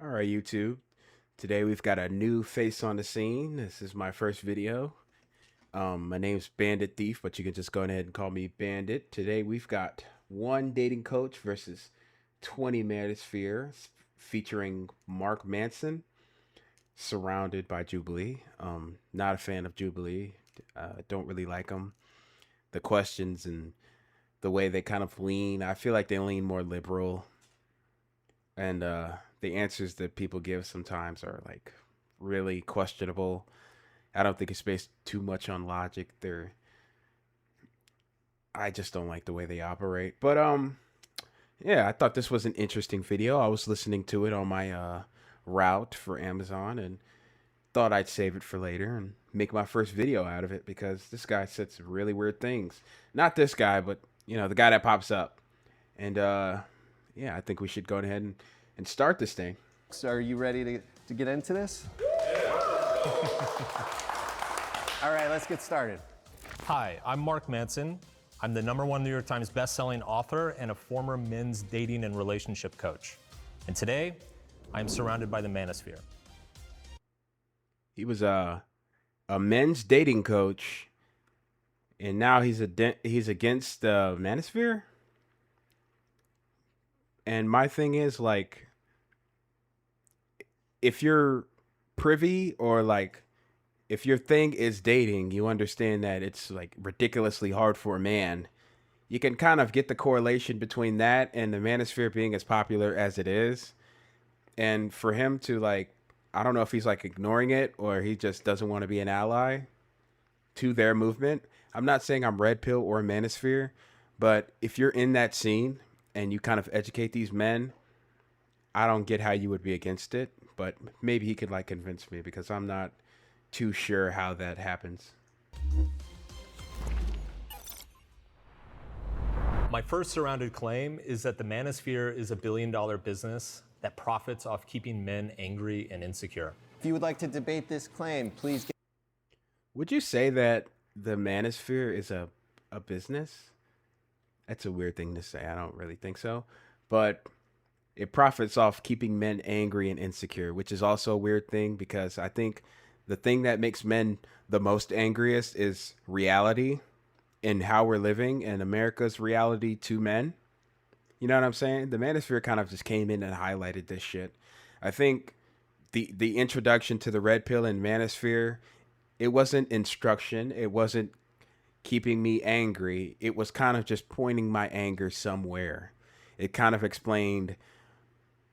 All right, YouTube. Today we've got a new face on the scene. This is my first video. My name's Bandit-thief, but you can just go ahead and call me Bandit. Today we've got one dating coach versus 20 Manosphere featuring Mark Manson, surrounded by Jubilee. Not a fan of Jubilee. Don't really like them. The questions and the way they kind of lean, I feel like they lean more liberal. And the answers that people give sometimes are like really questionable. I don't think it's based too much on logic. I just don't like the way they operate. But yeah, I thought this was an interesting video. I was listening to it on my route for Amazon and thought I'd save it for later and make my first video out of it because this guy said some really weird things. Not this guy, but the guy that pops up. And yeah, I think we should go ahead and start this thing. So are you ready to get into this? All right, let's get started. Hi, I'm Mark Manson. I'm the #1 New York Times bestselling author and a former men's dating and relationship coach. And today, I'm surrounded by the Manosphere. He was a men's dating coach, and now he's against the Manosphere. And my thing is, like, if you're privy or like if your thing is dating, you understand that it's like ridiculously hard for a man. You can kind of get the correlation between that and the Manosphere being as popular as it is. And for him to like, I don't know if he's like ignoring it or he just doesn't want to be an ally to their movement. I'm not saying I'm red pill or Manosphere, but if you're in that scene and you kind of educate these men, I don't get how you would be against it, but maybe he could like convince me because I'm not too sure how that happens. My first surrounded claim is that the Manosphere is a billion-dollar business that profits off keeping men angry and insecure. If you would like to debate this claim, please get... Would you say that the Manosphere is a business? That's a weird thing to say. I don't really think so. But it profits off keeping men angry and insecure, which is also a weird thing because I think the thing that makes men the most angriest is reality and how we're living and America's reality to men. You know what I'm saying? The Manosphere kind of just came in and highlighted this shit. I think the introduction to the red pill and Manosphere, it wasn't instruction. It wasn't keeping me angry. It was kind of just pointing my anger somewhere. It kind of explained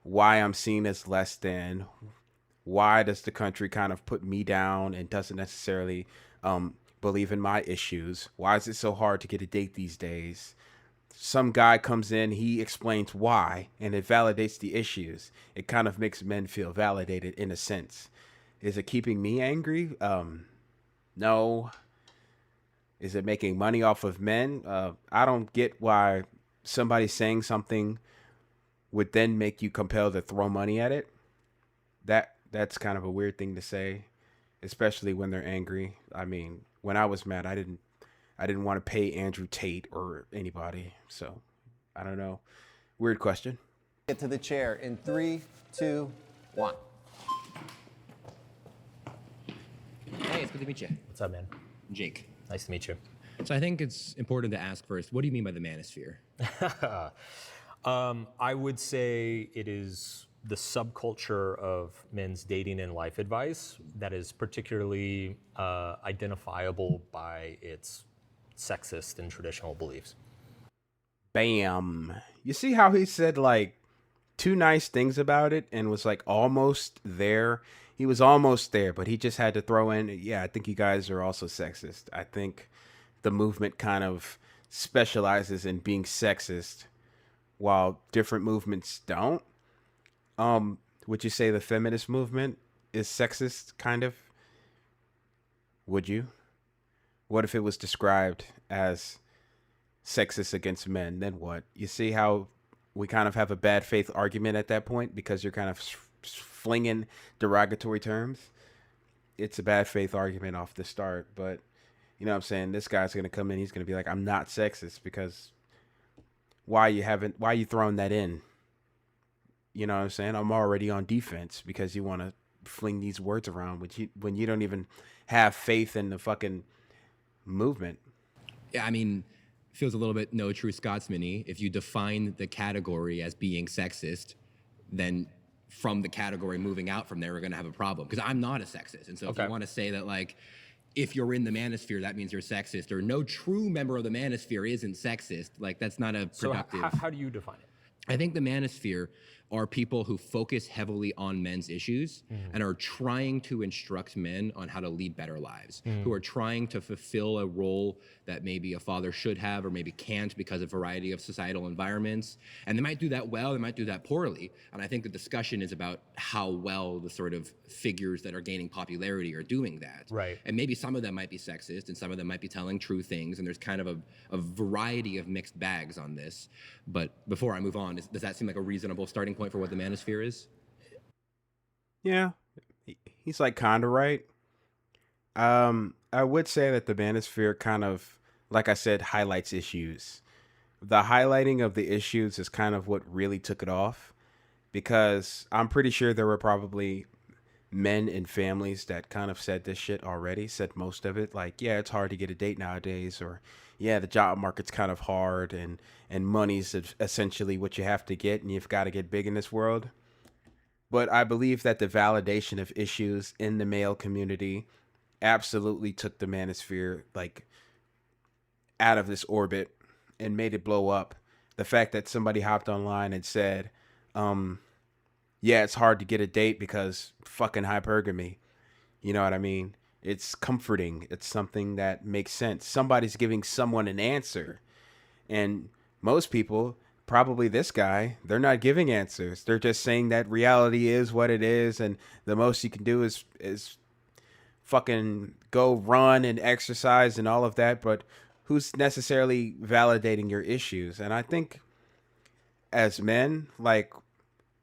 why I'm seen as less than. Why does the country kind of put me down and doesn't necessarily believe in my issues? Why is it so hard to get a date these days? Some guy comes in, he explains why, and it validates the issues. It kind of makes men feel validated in a sense. Is it keeping me angry? No. Is it making money off of men? I don't get why somebody saying something would then make you compelled to throw money at it. That's kind of a weird thing to say, especially when they're angry. I mean, when I was mad, I didn't want to pay Andrew Tate or anybody. So, I don't know. Weird question. Get to the chair in 3, 2, 1. Hey, it's good to meet you. What's up, man? Jake. Nice to meet you. So I think it's important to ask first, what do you mean by the Manosphere? I would say it is the subculture of men's dating and life advice that is particularly identifiable by its sexist and traditional beliefs. Bam. You see how he said like two nice things about it and was like almost there? He was almost there, but he just had to throw in, yeah, I think you guys are also sexist. I think the movement kind of specializes in being sexist while different movements don't. Would you say the feminist movement is sexist, kind of? Would you? What if it was described as sexist against men? Then what? You see how we kind of have a bad faith argument at that point because you're kind of flinging derogatory terms? It's a bad faith argument off the start, but you know what I'm saying? This guy's going to come in, he's going to be like, I'm not sexist because why are you throwing that in? You know what I'm saying? I'm already on defense because you want to fling these words around when you don't even have faith in the fucking movement. Yeah, I mean, feels a little bit no true Scotsman-y. If you define the category as being sexist, then from the category moving out from there, we're going to have a problem. Because I'm not a sexist. And so if Okay. you want to say that, like, if you're in the manosphere, that means you're sexist, or no true member of the manosphere isn't sexist, like, that's not a So productive. how do you define it? I think the manosphere are people who focus heavily on men's issues and are trying to instruct men on how to lead better lives, who are trying to fulfill a role that maybe a father should have or maybe can't because of a variety of societal environments. And they might do that well, they might do that poorly. And I think the discussion is about how well the sort of figures that are gaining popularity are doing that. Right. And maybe some of them might be sexist and some of them might be telling true things. And there's kind of a variety of mixed bags on this. But before I move on, does that seem like a reasonable starting point for what the manosphere is? Yeah, he's like kind of right. I would say that the manosphere kind of, like I said, highlights issues. The highlighting of the issues is kind of what really took it off, because I'm pretty sure there were probably men and families that kind of said this shit already, said most of it, like, yeah, it's hard to get a date nowadays, or yeah, the job market's kind of hard, and money's essentially what you have to get, and you've got to get big in this world. But I believe that the validation of issues in the male community absolutely took the manosphere like out of this orbit and made it blow up. The fact that somebody hopped online and said, yeah, it's hard to get a date because fucking hypergamy. You know what I mean? It's comforting. It's something that makes sense. Somebody's giving someone an answer. And most people, probably this guy, they're not giving answers. They're just saying that reality is what it is, and the most you can do is fucking go run and exercise and all of that, but who's necessarily validating your issues? And I think as men, like,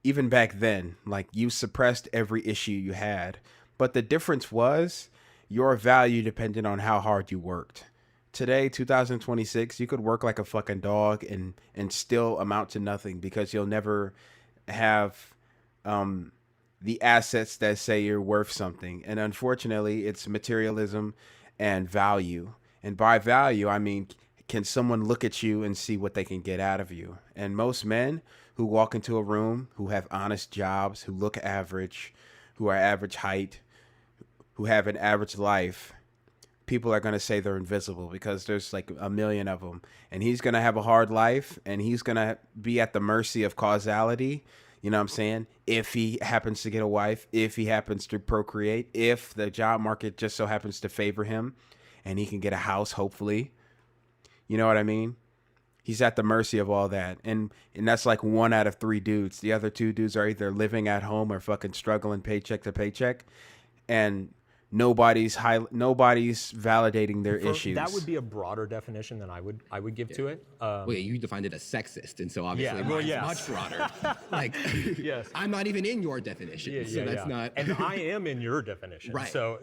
even back then, like, you suppressed every issue you had, but the difference was your value depended on how hard you worked. Today, 2026, you could work like a fucking dog and still amount to nothing, because you'll never have the assets that say you're worth something. And unfortunately, it's materialism and value. And by value, I mean, can someone look at you and see what they can get out of you? And most men who walk into a room, who have honest jobs, who look average, who are average height, who have an average life, people are going to say they're invisible because there's like a million of them. And he's going to have a hard life, and he's going to be at the mercy of causality. You know what I'm saying? If he happens to get a wife, if he happens to procreate, if the job market just so happens to favor him and he can get a house, hopefully. You know what I mean? He's at the mercy of all that. And that's like 1 out of 3 dudes. The other 2 dudes are either living at home or fucking struggling paycheck to paycheck. And nobody's validating their issues. That would be a broader definition than I would give to it. Well, yeah, you defined it as sexist, and so obviously Yeah, well, mine's yes. much broader. Like, Yes. I'm not even in your definition, so that's not. And I am in your definition. Right. So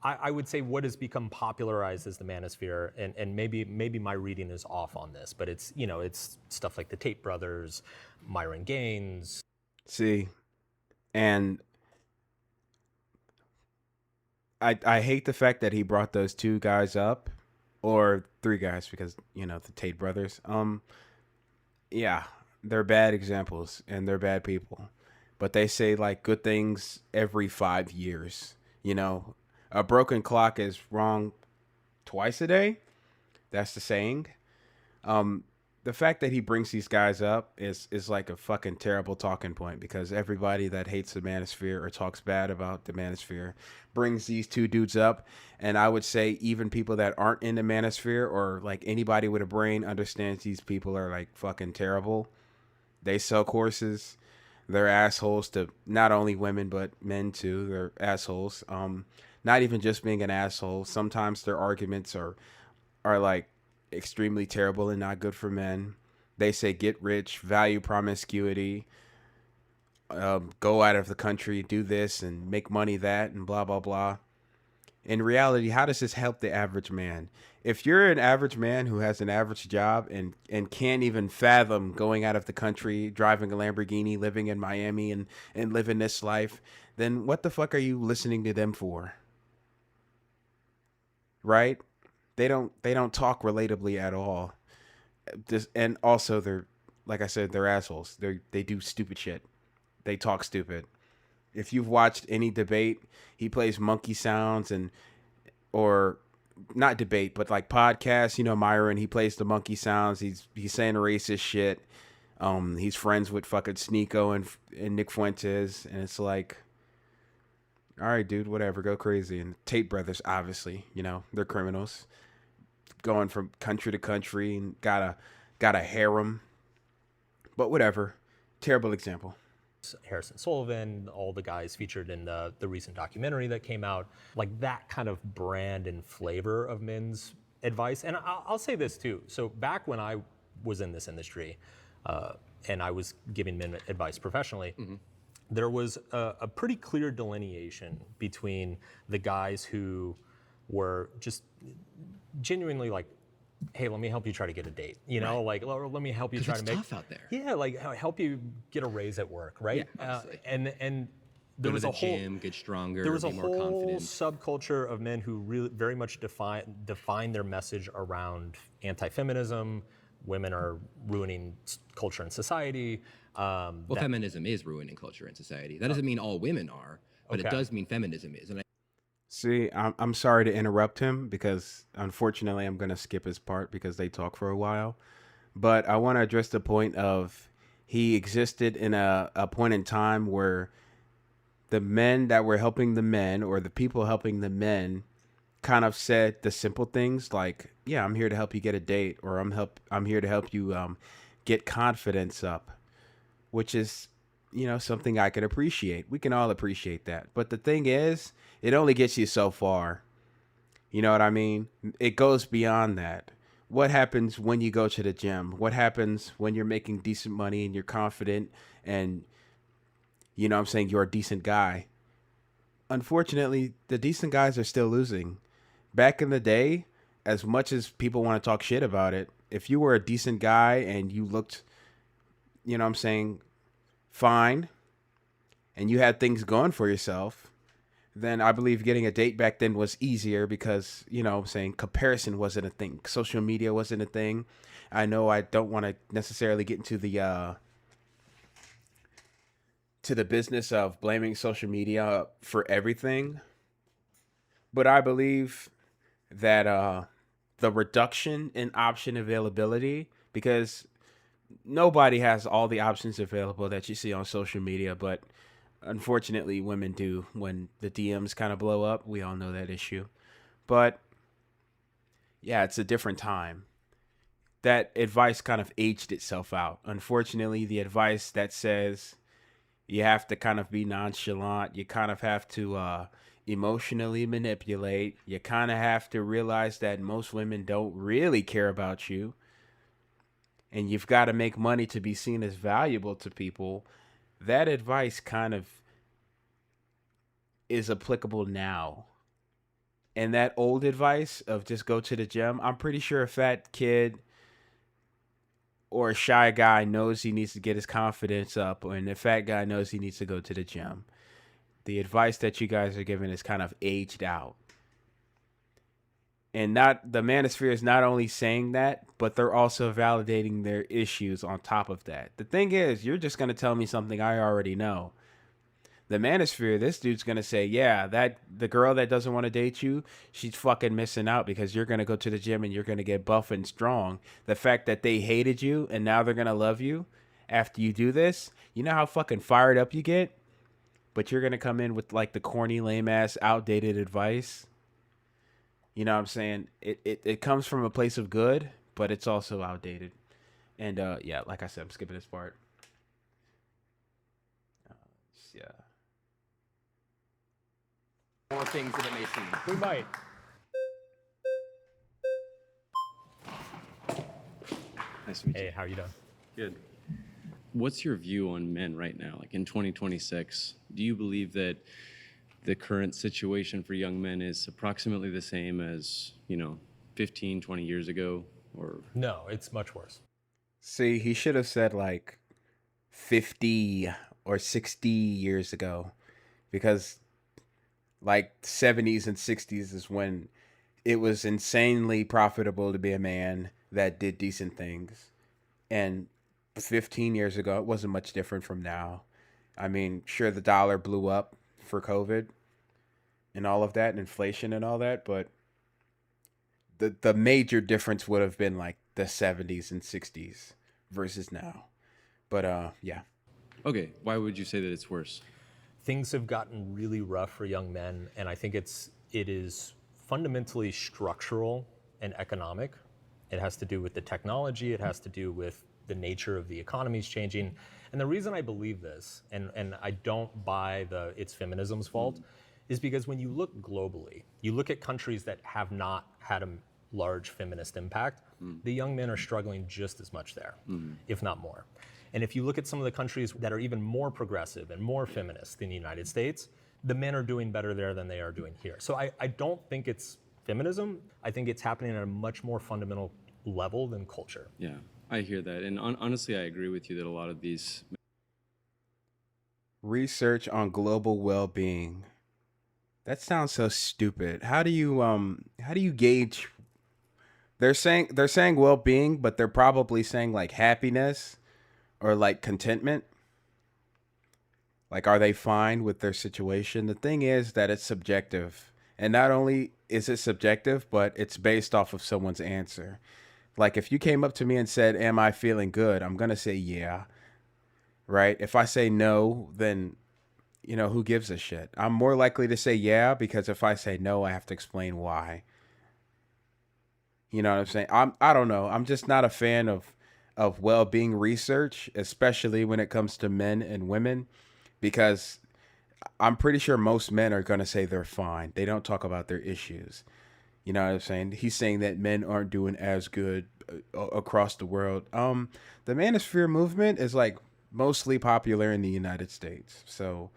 I would say what has become popularized as the manosphere, and maybe my reading is off on this, but it's stuff like the Tate brothers, Myron Gaines. See, and I hate the fact that he brought those 2 guys up, or 3 guys, because the Tate brothers. Yeah, they're bad examples and they're bad people, but they say like good things every 5 years. A broken clock is wrong twice a day. That's the saying. The fact that he brings these guys up is like a fucking terrible talking point, because everybody that hates the manosphere or talks bad about the manosphere brings these 2 dudes up. And I would say even people that aren't in the manosphere, or like anybody with a brain, understands these people are like fucking terrible. They sell courses. They're assholes to not only women but men too. They're assholes. Not even just being an asshole. Sometimes their arguments are like extremely terrible and not good for men. They say get rich, value promiscuity, go out of the country, do this and make money that, and blah blah blah. in reality, how does this help the average man? If you're an average man who has an average job and can't even fathom going out of the country, driving a Lamborghini, living in Miami and living this life, then what the fuck are you listening to them for? Right? They don't talk relatably at all. And also they're, like I said, they're assholes. They do stupid shit. They talk stupid. If you've watched any debate, he plays monkey sounds or not debate, but like podcasts, Myron, he plays the monkey sounds. He's saying racist shit. He's friends with fucking Sneeko and Nick Fuentes, and it's like, all right, dude, whatever, go crazy. And Tate brothers, obviously, they're criminals, going from country to country and got a harem. But whatever, terrible example. Harrison Sullivan, all the guys featured in the recent documentary that came out, like that kind of brand and flavor of men's advice. And I'll say this too. So back when I was in this industry and I was giving men advice professionally, there was a pretty clear delineation between the guys who were just genuinely like, hey, let me help you try to get a date. Like, let me help you try to make. It's tough out there. Yeah, like help you get a raise at work, right? Yeah, and there Go was to a the whole gym, get stronger, there was a be more whole confident. subculture of men who really very much define their message around anti-feminism. Women are ruining culture and society. Well, feminism is ruining culture and society. That doesn't mean all women are, but Okay. it does mean feminism is. And See, I'm sorry to interrupt him because unfortunately I'm going to skip his part because they talk for a while. But I want to address the point of he existed in a point in time where the men that were helping the men or the people helping the men kind of said the simple things like, yeah, I'm here to help you get a date, or I'm here to help you get confidence up, which is, something I can appreciate. We can all appreciate that. But the thing is, it only gets you so far. You know what I mean? It goes beyond that. What happens when you go to the gym? What happens when you're making decent money and you're confident and, I'm saying, you're a decent guy? Unfortunately, the decent guys are still losing. Back in the day, as much as people want to talk shit about it, if you were a decent guy and you looked, fine, and you had things going for yourself, then I believe getting a date back then was easier because, comparison wasn't a thing. Social media wasn't a thing. I know I don't want to necessarily get into the business of blaming social media for everything, but I believe that the reduction in option availability, because nobody has all the options available that you see on social media, but unfortunately women do when the DMs kind of blow up. We all know that issue. But yeah, it's a different time. That advice kind of aged itself out. Unfortunately, the advice that says you have to kind of be nonchalant, you kind of have to emotionally manipulate, you kind of have to realize that most women don't really care about you, and you've got to make money to be seen as valuable to people, that advice kind of is applicable now. And that old advice of just go to the gym, I'm pretty sure a fat kid or a shy guy knows he needs to get his confidence up, and the fat guy knows he needs to go to the gym. The advice that you guys are giving is kind of aged out. And not the Manosphere is not only saying that, but they're also validating their issues on top of that. The thing is, you're just going to tell me something I already know. The Manosphere, this dude's going to say, yeah, that the girl that doesn't want to date you, she's fucking missing out because you're going to go to the gym and you're going to get buff and strong. The fact that they hated you and now they're going to love you after you do this, you know how fucking fired up you get? But you're going to come in with like the corny, lame ass, outdated advice. You know what I'm saying? It comes from a place of good, but it's also outdated. And yeah, like I said, I'm skipping this part. Yeah. more things than it may seem. We might. Nice to meet you. Hey, how you doing? Good. What's your view on men right now? Like in 2026, do you believe that the current situation for young men is approximately the same as, 15, 20 years ago? Or No, it's much worse. See, he should have said like 50 or 60 years ago, because like 70s and 60s is when it was insanely profitable to be a man that did decent things. And 15 years ago, it wasn't much different from now. I mean, sure, the dollar blew up for COVID and all of that, and inflation and all that, but the major difference would have been like the 70s and 60s versus now. But yeah. okay, why would you say that it's worse? Things have gotten really rough for young men, and I think it is fundamentally structural and economic. It has to do with the technology, it has to do with the nature of the economy's changing. And the reason I believe this, and I don't buy it's feminism's fault, is because when you look globally, you look at countries that have not had a large feminist impact, the young men are struggling just as much there, if not more. And if you look at some of the countries that are even more progressive and more feminist than the United States, the men are doing better there than they are doing here. So I don't think it's feminism. I think it's happening at a much more fundamental level than culture. Yeah, I hear that. And honestly, I agree with you that a lot of these... Research on global well-being. That sounds so stupid. How do you gauge? They're saying well-being, but they're probably saying like happiness or like contentment. Like, are they fine with their situation? The thing is that it's subjective. And not only is it subjective, but it's based off of someone's answer. Like, if you came up to me and said, am I feeling good? I'm going to say, yeah. Right? If I say no, then, who gives a shit? I'm more likely to say yeah, because if I say no, I have to explain why. You know what I'm saying? I don't know. I'm just not a fan of well-being research, especially when it comes to men and women, because I'm pretty sure most men are going to say they're fine. They don't talk about their issues. You know what I'm saying? He's saying that men aren't doing as good across the world. The Manosphere movement is like mostly popular in the United States. So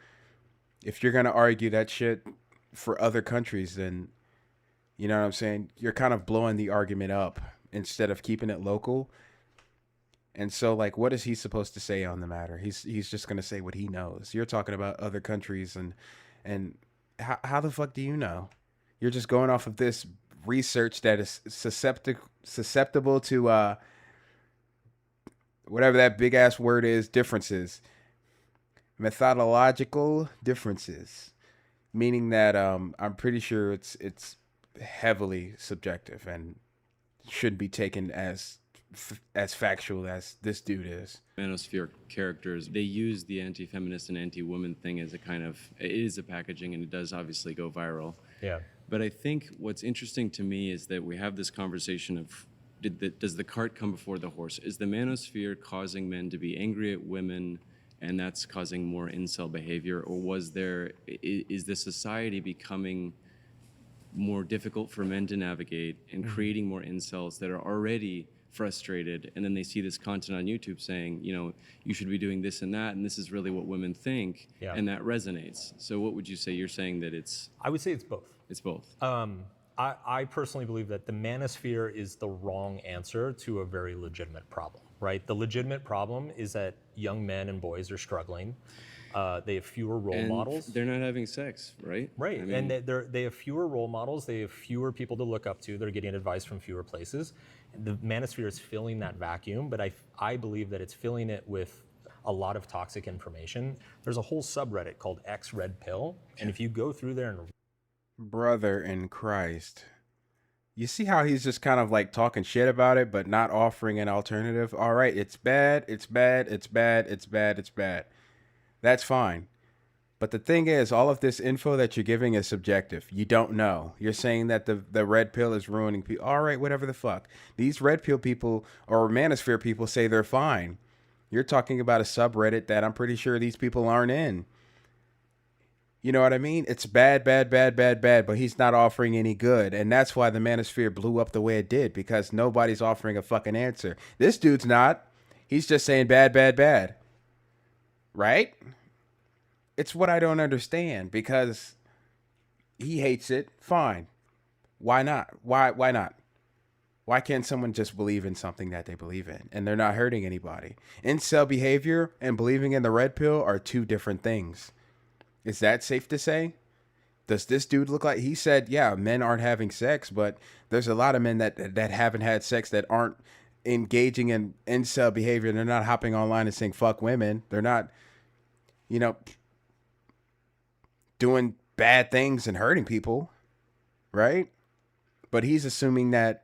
if you're going to argue that shit for other countries, then, you know what I'm saying, you're kind of blowing the argument up instead of keeping it local. And so, like, what is he supposed to say on the matter? He's just going to say what he knows. You're talking about other countries, and how the fuck do you know? You're just going off of this research that is susceptible to whatever that big ass word is, differences, methodological differences, meaning that I'm pretty sure it's heavily subjective and shouldn't be taken as factual as this dude is. Manosphere characters, they use the anti-feminist and anti-woman thing as it is a packaging, and it does obviously go viral. Yeah. But I think what's interesting to me is that we have this conversation of, does the cart come before the horse? Is the manosphere causing men to be angry at women, and that's causing more incel behavior? Or is the society becoming more difficult for men to navigate and creating more incels that are already frustrated, and then they see this content on YouTube saying, you should be doing this and that, and this is really what women think, and that resonates. So what would you say? You're saying that I would say it's both. It's both. I personally believe that the manosphere is the wrong answer to a very legitimate problem, right? The legitimate problem is that young men and boys are struggling. They have fewer role models. They're not having sex, right? Right, I mean, and they have fewer role models. They have fewer people to look up to. They're getting advice from fewer places. The manosphere is filling that vacuum, but I believe that it's filling it with a lot of toxic information. There's a whole subreddit called X Red Pill, and if you go through there and... Brother in Christ. You see how he's just kind of like talking shit about it, but not offering an alternative? All right, it's bad, it's bad, it's bad, it's bad, it's bad. That's fine. But the thing is, all of this info that you're giving is subjective. You don't know. You're saying that the red pill is ruining people. All right, whatever the fuck. These red pill people or manosphere people say they're fine. You're talking about a subreddit that I'm pretty sure these people aren't in. You know what I mean? It's bad, bad, bad, bad, bad, but he's not offering any good. And that's why the manosphere blew up the way it did, because nobody's offering a fucking answer. This dude's not. He's just saying bad, bad, bad. Right? It's what I don't understand, because he hates it. Fine. Why not? Why not? Why can't someone just believe in something that they believe in and they're not hurting anybody? Incel behavior and believing in the red pill are two different things. Is that safe to say? Does this dude look like, he said, yeah, men aren't having sex, but there's a lot of men that haven't had sex that aren't engaging in incel behavior. They're not hopping online and saying fuck women. They're not, you know, doing bad things and hurting people, right? But he's assuming that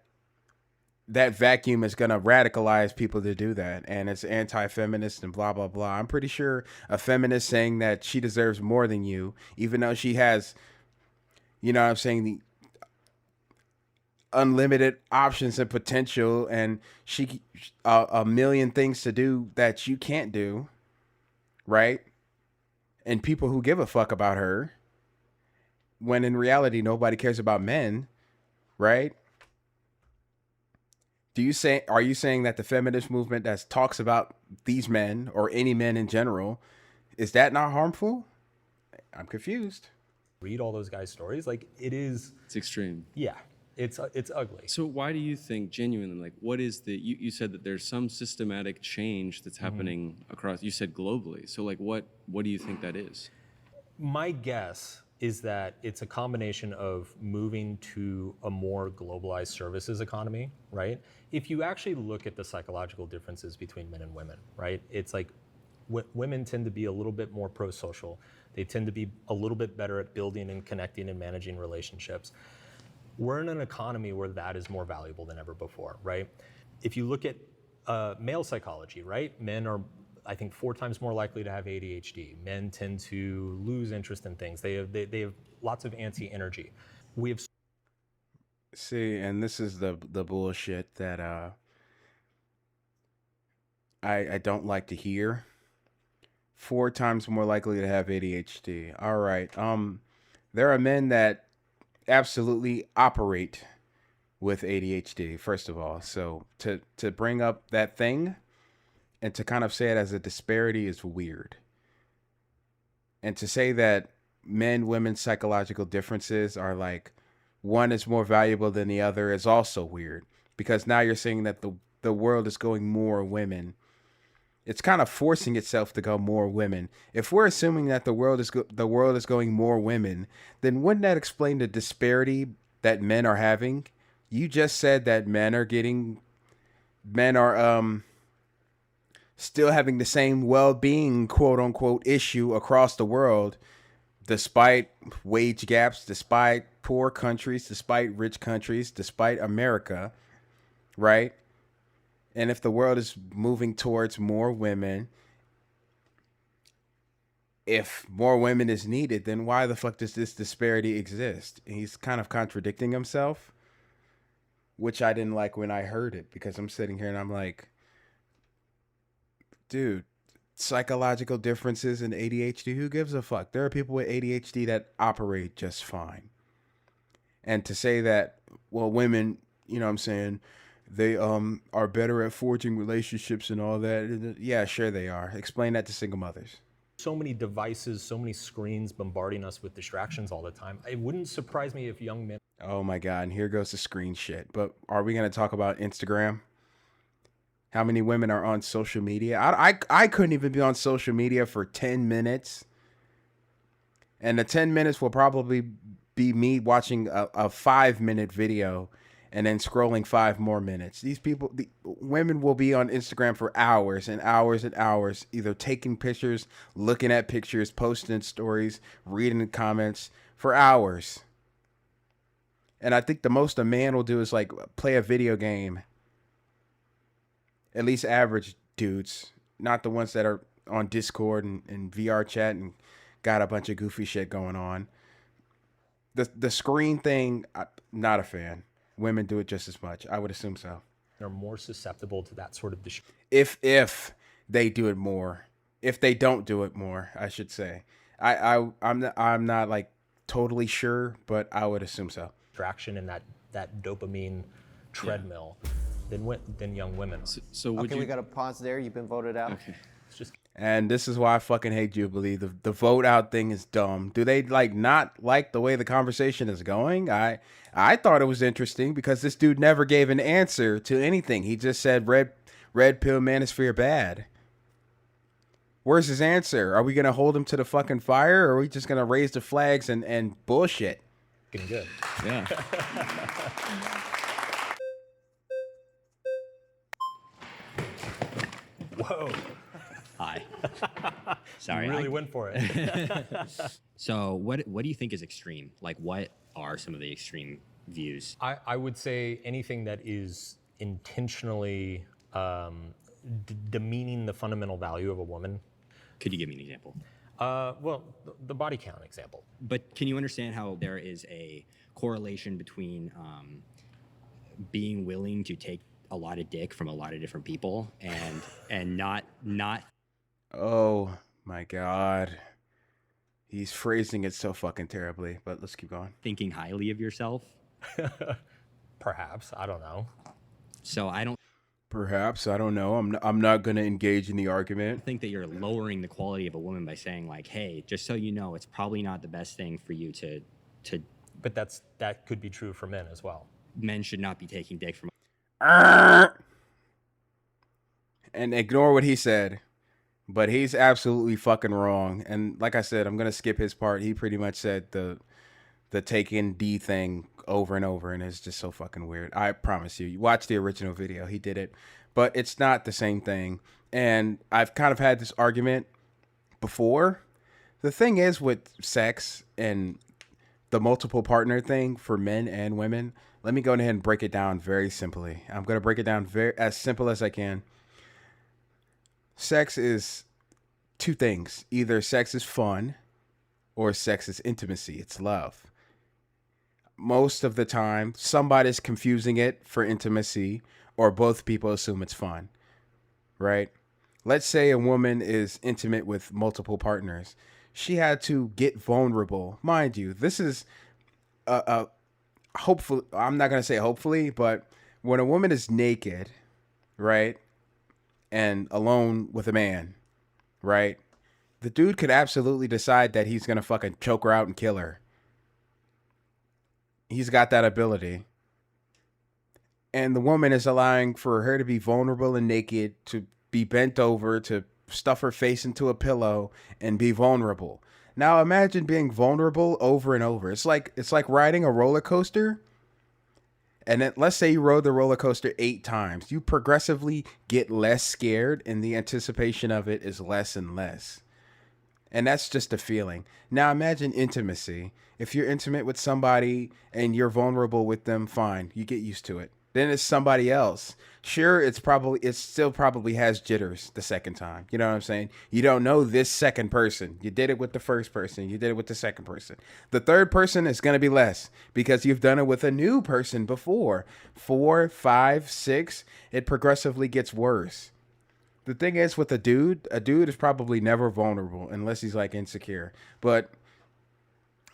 vacuum is going to radicalize people to do that, and it's anti-feminist and blah blah blah. I'm pretty sure a feminist saying that she deserves more than you, even though she has, you know what I'm saying, the unlimited options and potential, and she a million things to do that you can't do, right? And people who give a fuck about her, when in reality nobody cares about men, right? Are you saying that the feminist movement that talks about these men or any men in general, is that not harmful? I'm confused. Read all those guys' stories. Like, it is. It's extreme. Yeah, it's ugly. So why do you think, genuinely, like, what is the, you said that there's some systematic change that's happening across, you said globally. So like, what do you think that is? My guess is that it's a combination of moving to a more globalized services economy, right? If you actually look at the psychological differences between men and women, right? It's like women tend to be a little bit more pro-social. They tend to be a little bit better at building and connecting and managing relationships. We're in an economy where that is more valuable than ever before, right? If you look at male psychology, right? Men are, I think, 4 times more likely to have ADHD. Men tend to lose interest in things. They have lots of anti-energy. We have. See, and this is the bullshit that I don't like to hear. 4 times more likely to have ADHD. All right. There are men that absolutely operate with ADHD, first of all. So to bring up that thing and to kind of say it as a disparity is weird. And to say that women's psychological differences are like one is more valuable than the other is also weird, because now you're saying that the world is going more women. It's kind of forcing itself to go more women. If we're assuming that the world is going more women, then wouldn't that explain the disparity that men are having? You just said that men are still having the same well-being, quote unquote, issue across the world, despite wage gaps, despite poor countries, despite rich countries, despite America, right? And if the world is moving towards more women, if more women is needed, then why the fuck does this disparity exist? And he's kind of contradicting himself, which I didn't like when I heard it, because I'm sitting here and I'm like, dude, psychological differences in ADHD, who gives a fuck? There are people with ADHD that operate just fine. And to say that, well, women, you know what I'm saying, they are better at forging relationships and all that. Yeah, sure they are. Explain that to single mothers. So many devices, so many screens bombarding us with distractions all the time. It wouldn't surprise me if young men. Oh my God, and here goes the screen shit. But are we going to talk about Instagram? How many women are on social media? I couldn't even be on social media for 10 minutes. And the 10 minutes will probably be me watching a 5-minute video and then scrolling 5 more minutes. These people, the women will be on Instagram for hours and hours and hours, either taking pictures, looking at pictures, posting stories, reading the comments for hours. And I think the most a man will do is like play a video game. At least average dudes, not the ones that are on Discord and VR chat and got a bunch of goofy shit going on. The screen thing, not a fan. Women do it just as much. I would assume so. Are more susceptible to that sort of If they do it more. If they don't do it more, I should say. I'm not like totally sure, but I would assume so. distraction and that dopamine treadmill than young women. So would Okay, you? we got to pause there. You've been voted out. Okay. It's just And this is why I fucking hate Jubilee. The vote out thing is dumb. Do they like not like the way the conversation is going? I thought it was interesting because this dude never gave an answer to anything. He just said red pill manosphere bad. Where's his answer? Are we gonna hold him to the fucking fire, or are we just gonna raise the flags and bullshit? Getting good. Yeah. Whoa. Hi. Sorry. You really went for it. So what do you think is extreme? Like, what are some of the extreme views? I would say anything that is intentionally demeaning the fundamental value of a woman. Could you give me an example? Well, the body count example. But can you understand how there is a correlation between being willing to take a lot of dick from a lot of different people and not Oh my god. He's phrasing it so fucking terribly, but let's keep going. thinking highly of yourself? Perhaps, I don't know. So I don't Perhaps, I don't know. I'm not going to engage in the argument. think that you're lowering the quality of a woman by saying like, hey, just so you know, it's probably not the best thing for you to But that could be true for men as well. men should not be taking dick from And ignore what he said. But he's absolutely fucking wrong. And like I said, I'm going to skip his part. He pretty much said the taking D thing over and over, and it's just so fucking weird. I promise you watch the original video. He did it. But it's not the same thing. And I've kind of had this argument before. The thing is with sex and the multiple partner thing for men and women, let me go ahead and break it down very simply. I'm going to break it down as simple as I can. Sex is two things. Either sex is fun or sex is intimacy. It's love. Most of the time, somebody's confusing it for intimacy, or both people assume it's fun, right? Let's say a woman is intimate with multiple partners. She had to get vulnerable. Mind you, this is hopefully, I'm not going to say hopefully, but when a woman is naked, right, and alone with a man, right, the dude could absolutely decide that he's going to fucking choke her out and kill her. He's got that ability. And the woman is allowing for her to be vulnerable and naked, to be bent over, to stuff her face into a pillow and be vulnerable. Now imagine being vulnerable over and over. It's like riding a roller coaster. And then let's say you rode the roller coaster 8 times. You progressively get less scared, and the anticipation of it is less and less. And that's just a feeling. Now imagine intimacy. If you're intimate with somebody and you're vulnerable with them, fine, you get used to it. Then it's somebody else. Sure, it still probably has jitters the second time. You know what I'm saying? You don't know this second person. You did it with the first person. You did it with the second person. The third person is going to be less because you've done it with a new person before. 4, 5, 6, it progressively gets worse. The thing is with a dude is probably never vulnerable unless he's like insecure. But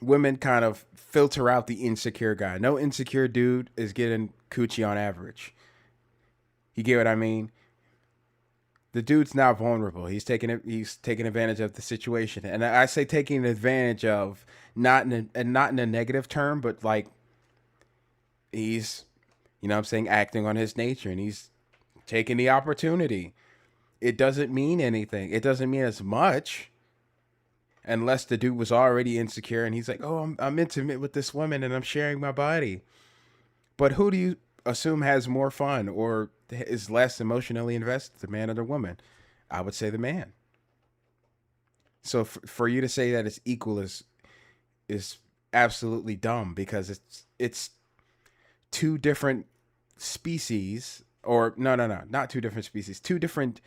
women kind of filter out the insecure guy. No insecure dude is getting coochie on average. You get what I mean? The dude's not vulnerable. He's taking advantage of the situation. And I say taking advantage of not in a negative term, but like he's, you know what I'm saying, acting on his nature, and he's taking the opportunity. It doesn't mean anything. It doesn't mean as much unless the dude was already insecure and he's like, oh, I'm intimate with this woman and I'm sharing my body. But who do you assume has more fun or is less emotionally invested, the man or the woman? I would say the man. So for you to say that it's equal is absolutely dumb, because it's two different species, or no, not two different species, two different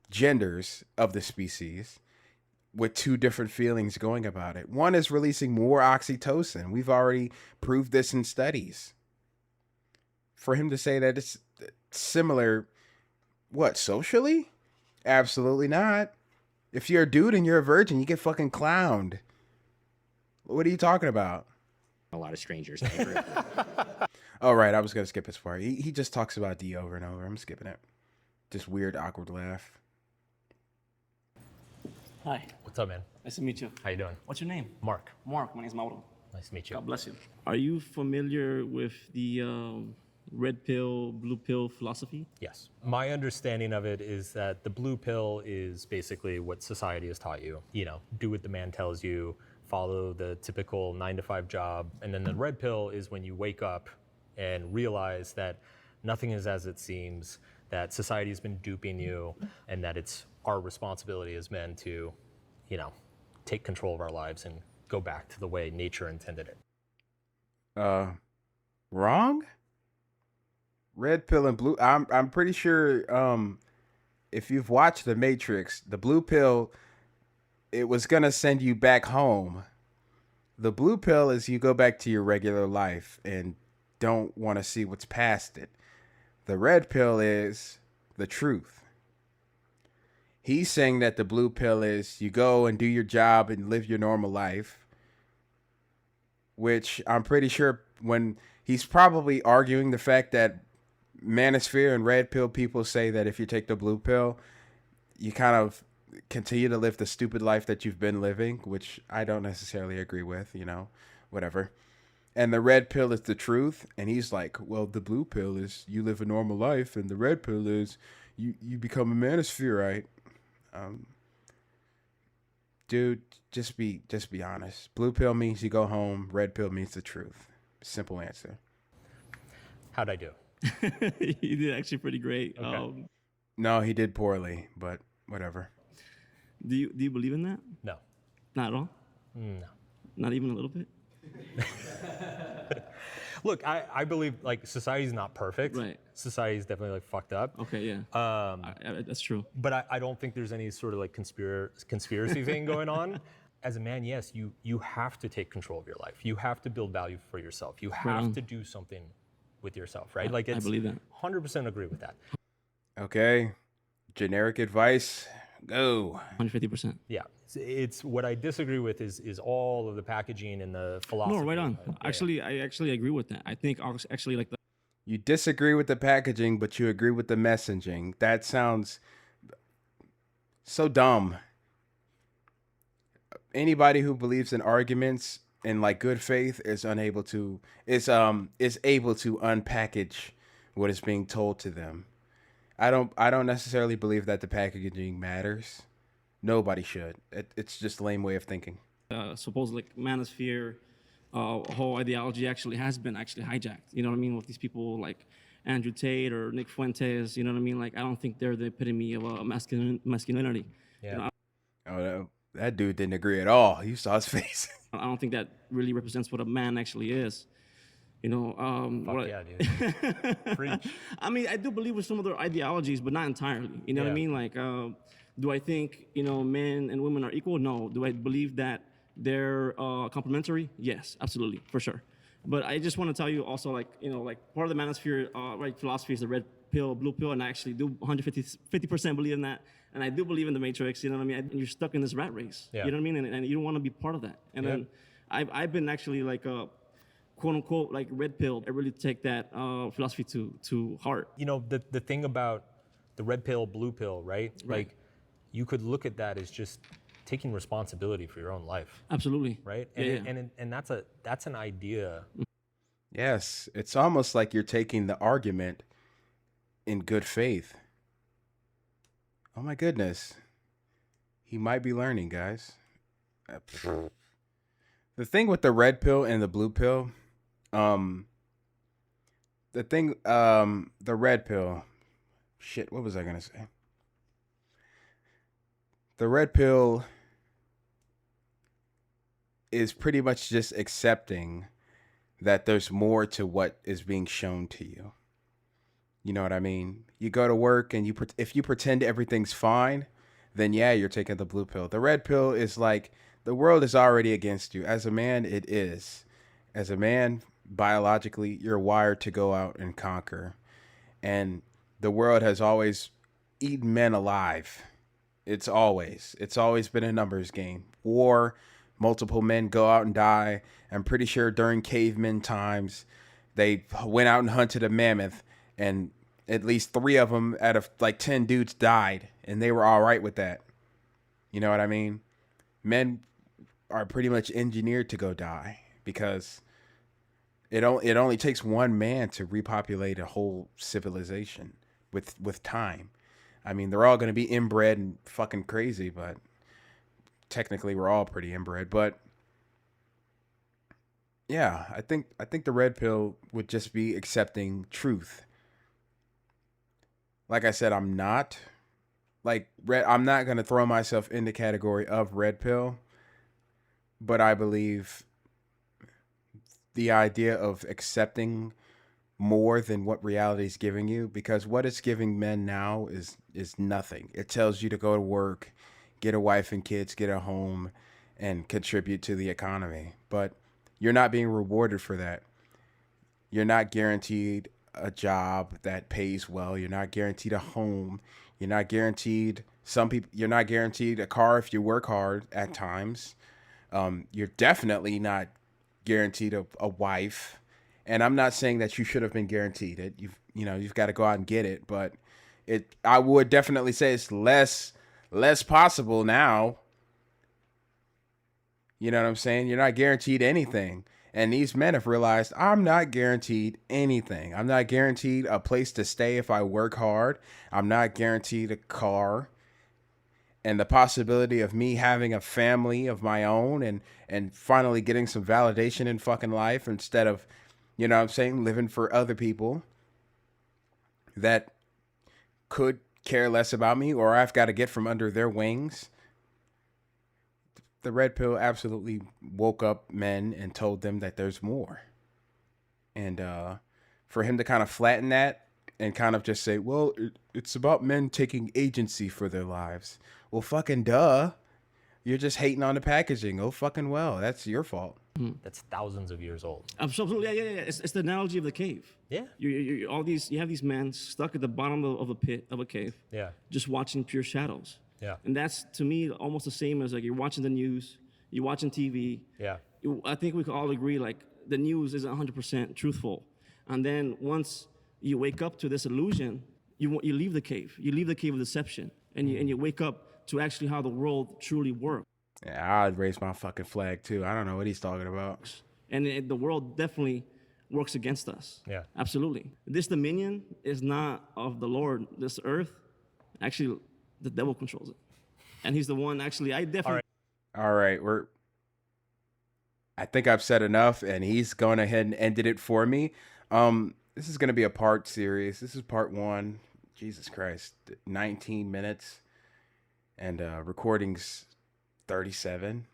genders of the species with two different feelings going about it. One is releasing more oxytocin. We've already proved this in studies. For him to say that it's similar, what, socially? Absolutely not. If you're a dude and you're a virgin, you get fucking clowned. What are you talking about? a lot of strangers. Oh, right. I was going to skip his part. He just talks about D over and over. I'm skipping it. Just weird, awkward laugh. Hi, What's up, man? nice to meet you. How you doing? What's your name? Mark. Mark, my name is Mauro. Nice to meet you. God bless you. Are you familiar with the red pill, blue pill philosophy? Yes. My understanding of it is that the blue pill is basically what society has taught you. You know, do what the man tells you, follow the typical 9-to-5 job. And then the red pill is when you wake up and realize that nothing is as it seems, that society has been duping you, and that it's our responsibility as men to, you know, take control of our lives and go back to the way nature intended it. Wrong? Red pill and blue. I'm pretty sure if you've watched The Matrix, the blue pill, it was gonna send you back home. The blue pill is you go back to your regular life and don't want to see what's past it. The red pill is the truth. He's saying that the blue pill is you go and do your job and live your normal life, which I'm pretty sure when he's probably arguing the fact that Manosphere and red pill people say that if you take the blue pill, you kind of continue to live the stupid life that you've been living, which I don't necessarily agree with, you know, whatever. And the red pill is the truth. And he's like, well, the blue pill is you live a normal life, and the red pill is you become a Manospherite. Dude, just be honest. Blue pill means you go home. Red pill means the truth. Simple answer. How'd I do? You did actually pretty great. Okay. No, he did poorly, but whatever. Do you believe in that? No. Not at all? No. Not even a little bit? Look, I believe like society's not perfect. Right. Society's definitely like fucked up. Okay, yeah. That's true. But I don't think there's any sort of like conspiracy thing going on. As a man, yes, you have to take control of your life. You have to build value for yourself. You have to do something with yourself, right? Like I believe that. 100% agree with that. Okay. Generic advice. Go. 150%. Yeah. It's what I disagree with is all of the packaging and the philosophy. No, right on. Yeah. Actually, I actually agree with that. I think actually like the You disagree with the packaging, but you agree with the messaging. That sounds so dumb. Anybody who believes in arguments in like good faith is able to unpackage what is being told to them. I don't necessarily believe that the packaging matters. Nobody should. It's just a lame way of thinking. supposed like Manosphere whole ideology actually has been hijacked. You know what I mean? With these people like Andrew Tate or Nick Fuentes, you know what I mean? Like, I don't think they're the epitome of masculinity. Yeah. You know, Oh, that dude didn't agree at all. You saw his face. I don't think that really represents what a man actually is. You know, Fuck yeah, dude. Preach. I mean, I do believe with some of their ideologies, but not entirely. You know what I Yeah. mean? Like, do I think, you know, men and women are equal? No. Do I believe that they're complementary? Yes, absolutely, for sure. But I just want to tell you also, like, you know, like part of the Manosphere right, philosophy is the red pill, blue pill, and I actually do 50% believe in that. And I do believe in the Matrix, you know what I mean? And you're stuck in this rat race, Yeah. you know what I mean? And you don't want to be part of that. And then I've been actually like quote unquote like red pill. I really take that philosophy to heart. You know, the thing about the red pill, blue pill, right? Right. Like, you could look at that as just taking responsibility for your own life, Absolutely. right? Yeah, And that's an idea. Yes, it's almost like you're taking the argument in good faith. Oh my goodness. He might be learning, guys. The thing with the red pill and the blue pill, the red pill, shit, what was I going to say? The red pill is pretty much just accepting that there's more to what is being shown to you. You know what I mean? You go to work and if you pretend everything's fine, then yeah, you're taking the blue pill. The red pill is like, the world is already against you. As a man, it is. As a man, biologically, you're wired to go out and conquer. And the world has always eaten men alive. It's always been a numbers game. War, multiple men go out and die. I'm pretty sure during caveman times, they went out and hunted a mammoth, and at least 3 of them out of like 10 dudes died, and they were all right with that. You know what I mean? men are pretty much engineered to go die because it only takes one man to repopulate a whole civilization with time. I mean, they're all going to be inbred and fucking crazy, but technically we're all pretty inbred. But yeah, I think the red pill would just be accepting truth. Like I said, I'm not going to throw myself in the category of red pill, but I believe the idea of accepting more than what reality is giving you, because what it's giving men now is nothing. It tells you to go to work, get a wife and kids, get a home, and contribute to the economy. But you're not being rewarded for that. You're not guaranteed a job that pays well. You're not guaranteed a home. You're not guaranteed you're not guaranteed a car if you work hard at times. You're definitely not guaranteed a wife. And I'm not saying that you should have been guaranteed it. You've got to go out and get it, but I would definitely say it's less possible now. You know what I'm saying? You're not guaranteed anything. And these men have realized, I'm not guaranteed anything. I'm not guaranteed a place to stay if I work hard. I'm not guaranteed a car. And the possibility of me having a family of my own and finally getting some validation in fucking life instead of, you know what I'm saying, living for other people that could care less about me, or I've got to get from under their wings. The red pill absolutely woke up men and told them that there's more. And for him to kind of flatten that and kind of just say, well, it's about men taking agency for their lives. Well, fucking duh. You're just hating on the packaging. Oh, fucking well. That's your fault. That's thousands of years old. Absolutely, yeah. It's the analogy of the cave. Yeah. You have these men stuck at the bottom of a pit of a cave. Yeah. Just watching pure shadows. Yeah. And that's, to me, almost the same as like you're watching the news, you're watching TV. Yeah. I think we can all agree like the news isn't 100% truthful. And then once you wake up to this illusion, you leave the cave. You leave the cave of deception, and you wake up to actually how the world truly works. Yeah, I'd raise my fucking flag too. I don't know what he's talking about. And the world definitely works against us. Yeah. Absolutely. This dominion is not of the Lord. This earth, actually, the devil controls it. And he's the one, actually, I definitely... All right, I think I've said enough, and he's gone ahead and ended it for me. This is going to be a part series. This is part 1. Jesus Christ, 19 minutes, and recordings 37.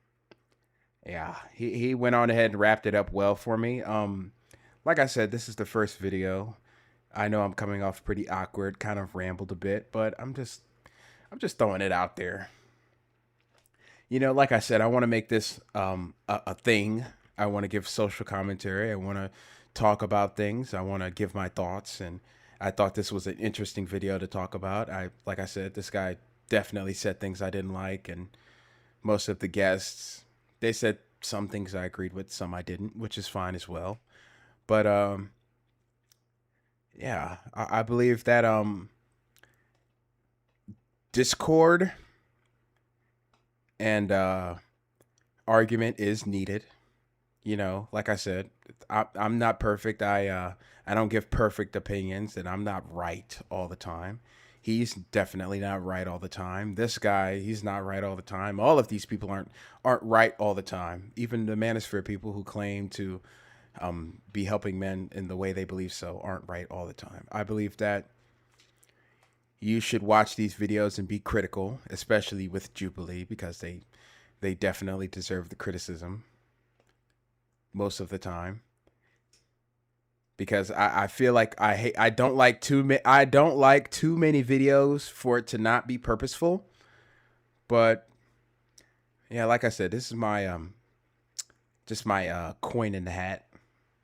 Yeah, he went on ahead and wrapped it up well for me. Like I said, this is the first video. I know I'm coming off pretty awkward, kind of rambled a bit, but I'm just throwing it out there. You know, like I said, I want to make this a thing. I want to give social commentary. I want to talk about things. I want to give my thoughts, and I thought this was an interesting video to talk about. Like I said, this guy definitely said things I didn't like, and most of the guests, they said some things I agreed with, some I didn't, which is fine as well. But yeah, I believe that discord and argument is needed. You know, like I said, I'm not perfect. I don't give perfect opinions, and I'm not right all the time. He's definitely not right all the time. This guy, he's not right all the time. All of these people aren't right all the time. Even the Manosphere people who claim to be helping men in the way they believe so aren't right all the time. I believe that you should watch these videos and be critical, especially with Jubilee, because they definitely deserve the criticism most of the time. Because I feel like I don't like too many videos for it to not be purposeful. But yeah, like I said, this is my just my coin in the hat.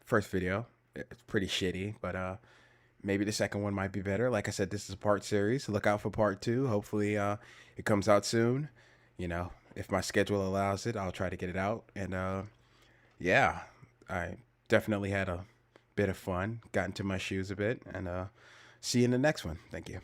First video. It's pretty shitty, but maybe the second one might be better. Like I said, this is a part series. Look out for part 2. Hopefully it comes out soon. You know, if my schedule allows it, I'll try to get it out. And yeah, I definitely had a bit of fun, got into my shoes a bit, and see you in the next one. Thank you.